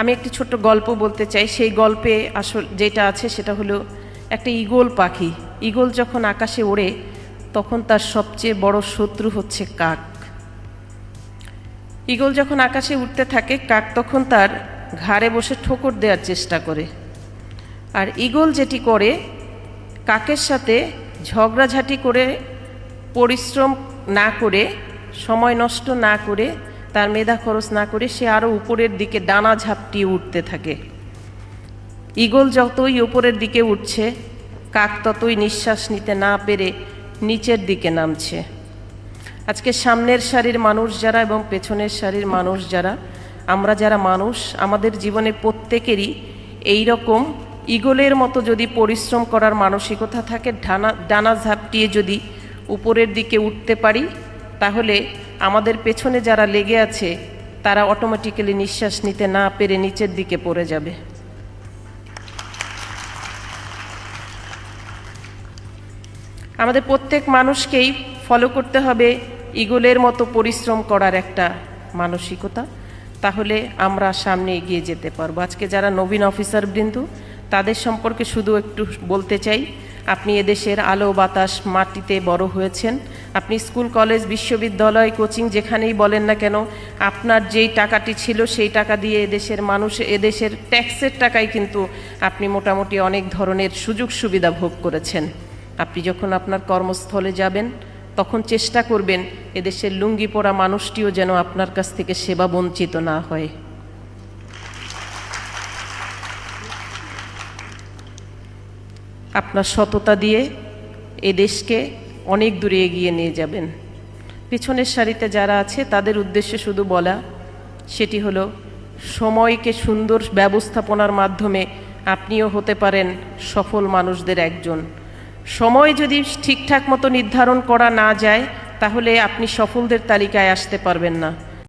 আমি একটি ছোট্ট গল্প বলতে চাই। সেই গল্পে আসল যেটা আছে সেটা হলো একটা ঈগল পাখি। ঈগল যখন আকাশে ওড়ে তখন তার সবচেয়ে বড় শত্রু হচ্ছে কাক। ঈগল যখন আকাশে উঠতে থাকে, কাক তখন তার ঘাড়ে বসে ঠোকর দেওয়ার চেষ্টা করে। আর ঈগল যেটি করে, কাকের সাথে ঝগড়াঝাটি করে, পরিশ্রম না করে, সময় নষ্ট না করে, তার মেধা খরচ না করে সে আরও উপরের দিকে ডানা ঝাপটিয়ে উঠতে থাকে। ঈগল যতই উপরের দিকে উঠছে, কাক ততই নিঃশ্বাস নিতে না পেরে নিচের দিকে নামছে। আজকে সামনের সারির মানুষ যারা এবং পেছনের সারির মানুষ যারা, আমরা যারা মানুষ, আমাদের জীবনে প্রত্যেকেরই এই রকম ঈগলের মতো যদি পরিশ্রম করার মানসিকতা থাকে, ডানা ঝাপটিয়ে যদি উপরের দিকে উঠতে পারি, তাহলে আমাদের পেছনে যারা লেগে আছে তারা অটোমেটিক্যালি নিঃশ্বাস নিতে না পেরে নিচের দিকে পড়ে যাবে। আমাদের প্রত্যেক মানুষকেই ফলো করতে হবে ঈগলের মতো পরিশ্রম করার একটা মানসিকতা, তাহলে আমরা সামনে এগিয়ে যেতে পারবো। আজকে যারা নবীন অফিসারবৃন্দ, তাদের সম্পর্কে শুধু একটু বলতে চাই, আপনি এদেশের আলো বাতাস মাটিতে বড় হয়েছেন। আপনি স্কুল কলেজ বিশ্ববিদ্যালয় কোচিং যেখানেই বলেন না কেন, আপনার যেই টাকাটি ছিল সেই টাকা দিয়ে এদেশের মানুষ, এদেশের ট্যাক্সের টাকায় কিন্তু আপনি মোটামুটি অনেক ধরনের সুযোগ সুবিধা ভোগ করেছেন। আপনি যখন আপনার কর্মস্থলে যাবেন তখন চেষ্টা করবেন এদেশের লুঙ্গি পরা মানুষটিও যেন আপনার কাছ থেকে সেবা বঞ্চিত না হয়। আপনার সততা দিয়ে এদেশকে অনেক দূরে এগিয়ে নিয়ে যাবেন। পিছনের সারিতে যারা আছে তাদের উদ্দেশ্যে শুধু বলা, সেটি হলো সময়কে সুন্দর ব্যবস্থাপনার মাধ্যমে আপনিও হতে পারেন সফল মানুষদের একজন। সময় যদি ঠিকঠাক মতো নির্ধারণ করা না যায়, তাহলে আপনি সফলদের তালিকায় আসতে পারবেন না।